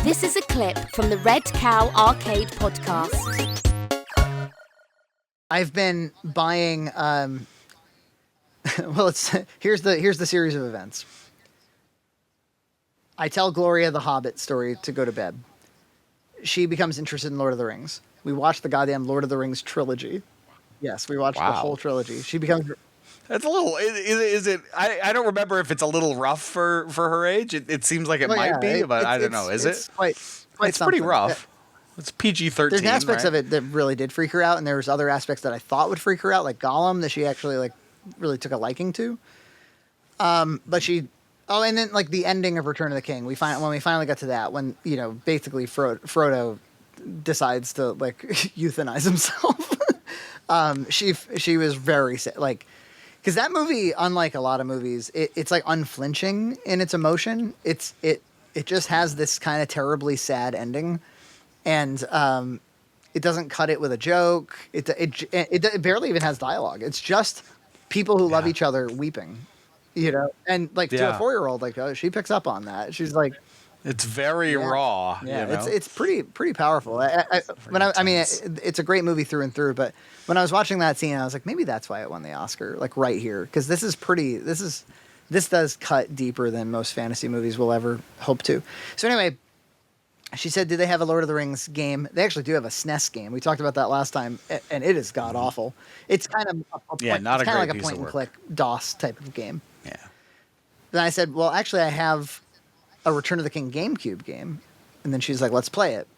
This is a clip from the Red Cow Arcade podcast. I've been buying. Well, here's the series of events. I tell Gloria the Hobbit story to go to bed. She becomes interested in Lord of the Rings. We watch the goddamn Lord of the Rings trilogy. Yes, we watched the whole trilogy. She becomes. It's a little. Is it? I don't remember if it's a little rough for her age. It seems like it might be, but I don't know. Is it? It's pretty rough. It's PG-13. There's aspects of it that really did freak her out, and there was other aspects that I thought would freak her out, like Gollum, that she actually really took a liking to. But she. Oh, and then the ending of Return of the King. When we finally got to that, when basically Frodo decides to euthanize himself. She was very sad, because that movie, unlike a lot of movies, it's unflinching in its emotion. It just has this kind of terribly sad ending, and it doesn't cut it with a joke. It barely even has dialogue. It's just people who love each other weeping, and to a 4-year-old, she picks up on that. She's like. It's very raw. Yeah, it's pretty powerful. It's a great movie through and through. But when I was watching that scene, I was like, maybe that's why it won the Oscar, right here, because this does cut deeper than most fantasy movies will ever hope to. So anyway, she said, "Do they have a Lord of the Rings game?" They actually do have a SNES game. We talked about that last time, and it is god awful. It's kind of like a point and click DOS type of game. Yeah. Then I said, "Well, actually, I have a Return of the King GameCube game." And then she's like, "Let's play it."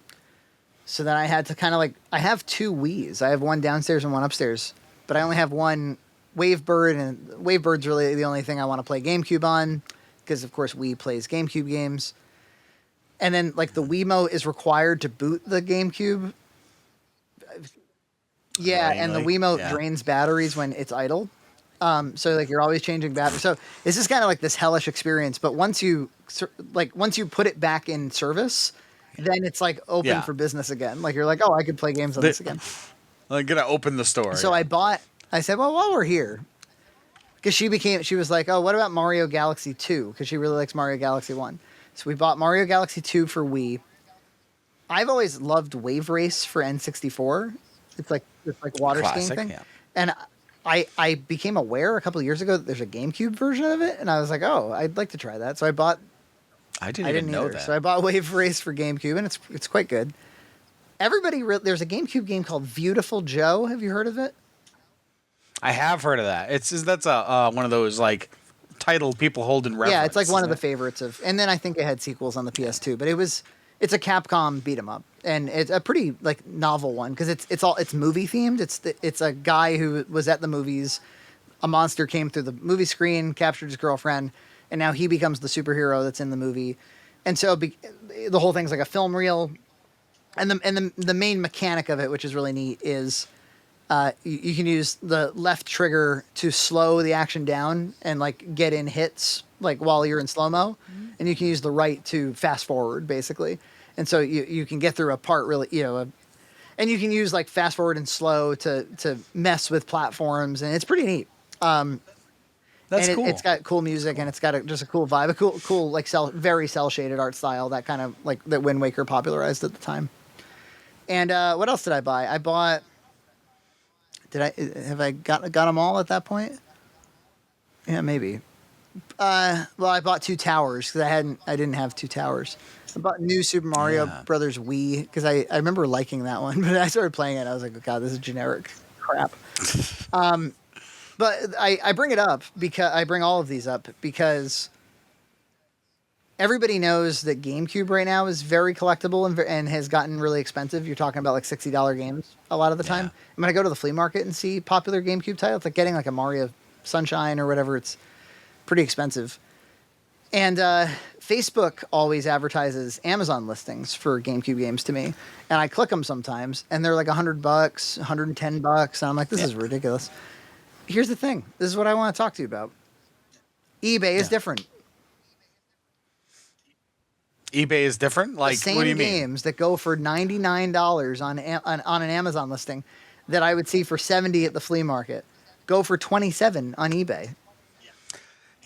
So then I had to I have 2 Wiis. I have one downstairs and one upstairs, but I only have one Wavebird, and Wavebird's really the only thing I want to play GameCube on, because of course Wii plays GameCube games. And then the Wiimote is required to boot the GameCube. Yeah, and the Wiimote drains batteries when it's idle. So you're always changing batteries. So it's just kind of this hellish experience. But once you put it back in service, then it's open for business again. You're like, oh, I could play games on this again. I'm gonna open the store. So I said, well, while we're here, because she was like, oh, what about Mario Galaxy 2? Because she really likes Mario Galaxy 1. So we bought Mario Galaxy 2 for Wii. I've always loved Wave Race for N64. It's this water skiing thing. Yeah. And I became aware a couple of years ago that there's a GameCube version of it, and I was like, oh, I'd like to try that. So I bought. I didn't know that. So I bought Wave Race for GameCube, and it's quite good. There's a GameCube game called Beautiful Joe. Have you heard of it? I have heard of that. That's one of those title people hold in reverence. Yeah, it's one of the favorites of. And then I think it had sequels on the PS2, but it's a Capcom beat 'em up, and it's a pretty novel one because it's movie themed. It's a guy who was at the movies. A monster came through the movie screen, captured his girlfriend, and now he becomes the superhero that's in the movie. And so the whole thing's like a film reel, and the main mechanic of it, which is really neat, is you can use the left trigger to slow the action down and get in hits while you're in slow-mo, and you can use the right to fast forward basically. And so you can get through a part really, and you can use fast forward and slow to mess with platforms, and it's pretty neat. That's cool. It's got cool music, and it's got just a cool vibe, a cool very cell shaded art style, that kind of that Wind Waker popularized at the time. And what else did I buy? I bought. Have I got them all at that point? Yeah, maybe. Well, I bought 2 towers because I didn't have 2 towers. I bought New Super Mario Brothers Wii because I remember liking that one, but I started playing it and I was like, oh, God, this is generic crap. But I bring it up because I bring all of these up because everybody knows that GameCube right now is very collectible and has gotten really expensive. You're talking about $60 games a lot of the time. And when I go to the flea market and see popular GameCube titles, getting a Mario Sunshine or whatever, it's pretty expensive. And Facebook always advertises Amazon listings for GameCube games to me, and I click them sometimes, and they're $100, $110, and I'm like, this is ridiculous. Here's the thing. This is what I want to talk to you about. eBay is different. eBay is different? What do you mean? The same games that go for $99 on an Amazon listing that I would see for $70 at the flea market go for $27 on eBay.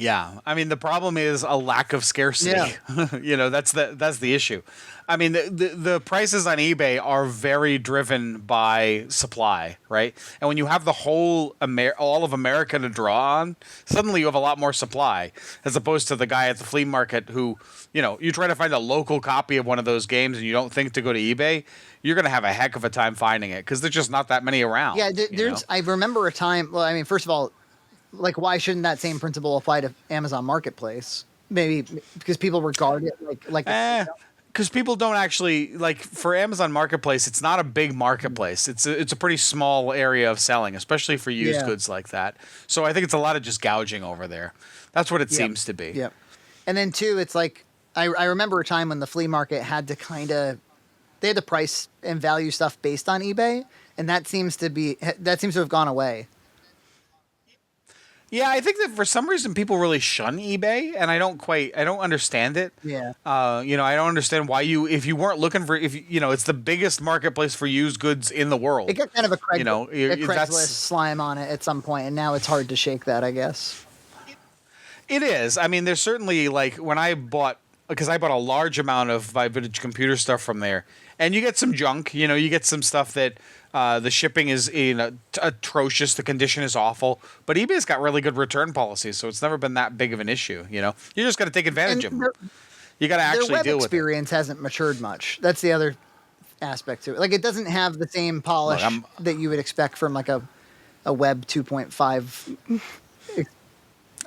Yeah, I mean the problem is a lack of scarcity. Yeah. That's the issue. I mean the prices on eBay are very driven by supply, right? And when you have the whole all of America to draw on, suddenly you have a lot more supply as opposed to the guy at the flea market who, you try to find a local copy of one of those games and you don't think to go to eBay, you're going to have a heck of a time finding it because there's just not that many around. Yeah, I remember a time. Well, I mean, first of all, like, why shouldn't that same principle apply to Amazon Marketplace? Maybe because people regard it like. Because people don't actually for Amazon Marketplace. It's not a big marketplace. It's a pretty small area of selling, especially for used goods like that. So I think it's a lot of just gouging over there. That's what it seems to be. Yep. And then too, it's like I remember a time when the flea market had to they had to price and value stuff based on eBay, and that seems to have gone away. Yeah, I think that for some reason people really shun eBay, and I don't understand it. Yeah. I don't understand why if you weren't looking for, it's the biggest marketplace for used goods in the world. It got kind of a Craigslist slime on it at some point, and now it's hard to shake that, I guess. It is. I mean, there's certainly when because I bought a large amount of my vintage computer stuff from there, and you get some junk. You get some stuff that the shipping is atrocious, the condition is awful, but eBay's got really good return policies, so it's never been that big of an issue. You just got to take advantage of them. You got to actually deal with it. Their web experience hasn't matured much. That's the other aspect to it. Like, it doesn't have the same polish that you would expect from like a Web 2.5.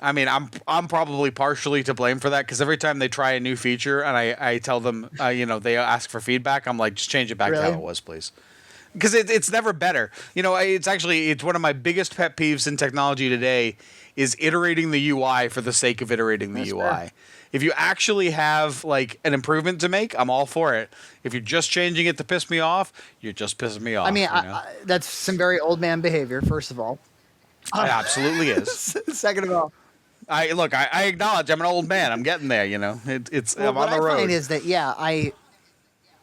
I mean, I'm probably partially to blame for that because every time they try a new feature and I tell them, they ask for feedback, I'm like, just change it back to how it was, please. Because it's never better. It's one of my biggest pet peeves in technology today is iterating the UI for the sake of iterating the UI. Fair. If you actually have an improvement to make, I'm all for it. If you're just changing it to piss me off, you're just pissing me off. I mean, that's some very old man behavior, first of all. It absolutely is. Second of all. I acknowledge I'm an old man. I'm getting there, I'm on the road. What I find is that,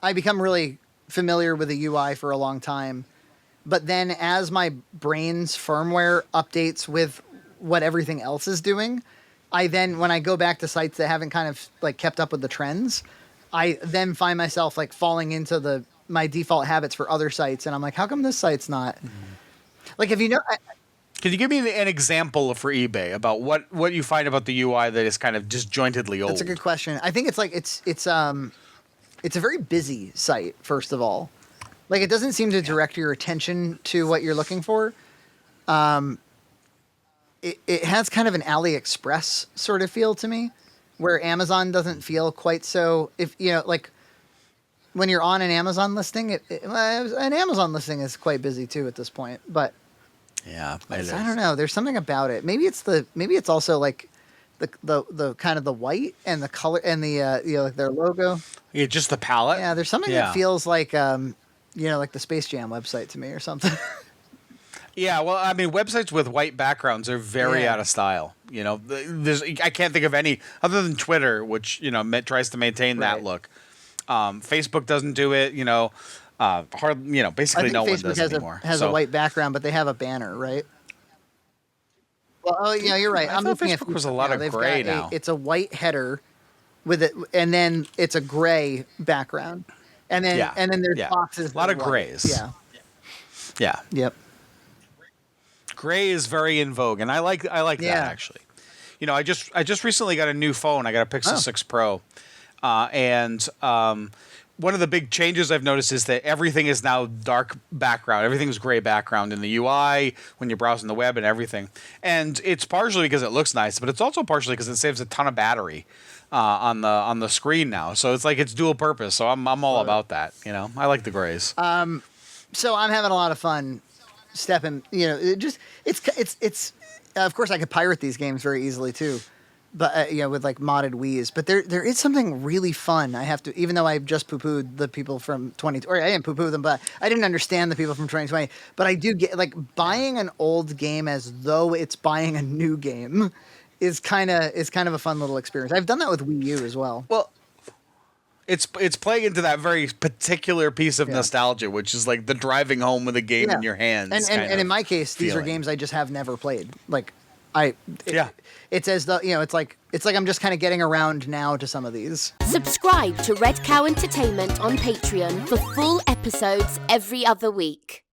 I become really familiar with the UI for a long time, but then as my brain's firmware updates with what everything else is doing, when I go back to sites that haven't kind of kept up with the trends, I then find myself falling into my default habits for other sites, and I'm like, how come this site's not? Can you give me an example for eBay about what you find about the UI that is kind of disjointedly old? That's a good question. I think it's a very busy site, first of all. It doesn't seem to direct your attention to what you're looking for. It has kind of an AliExpress sort of feel to me, where Amazon doesn't feel quite so. If when you're on an Amazon listing, an Amazon listing is quite busy too at this point. But yeah, I don't know. There's something about it. Maybe it's also the kind of the white and the color and the their logo. Yeah, just the palette. Yeah, there's something that feels like the Space Jam website to me or something. Yeah, well, I mean, websites with white backgrounds are very out of style. I can't think of any other than Twitter, which tries to maintain that look. Facebook doesn't do it. Basically no one does it anymore. Has a white background, but they have a banner, right? Well, you're right. I'm looking Facebook was a lot of gray now. It's a white header with it, and then it's a gray background, and then there's boxes. A lot of grays. Yeah. Yeah. Yep. Gray is very in vogue, and I like that actually. I just recently got a new phone. I got a Pixel 6 Pro, and one of the big changes I've noticed is that everything is now dark background. Everything's gray background in the UI when you're browsing the web and everything. And it's partially because it looks nice, but it's also partially because it saves a ton of battery on the screen now. So it's dual purpose. So I'm all about that. I like the grays. So I'm having a lot of fun stepping. It's of course I could pirate these games very easily too. But with modded Wii's, but there is something really fun. I have to, even though I just poo-pooed the people from 2020, or I didn't poo-poo them, but I didn't understand the people from 2020. But I do get buying an old game as though it's buying a new game is kind of a fun little experience. I've done that with Wii U as well. Well, it's playing into that very particular piece of nostalgia, which is the driving home with a game in your hands. And in my case, these are games I just have never played. It's as though, it's like I'm just kind of getting around now to some of these. Subscribe to Red Cow Entertainment on Patreon for full episodes every other week.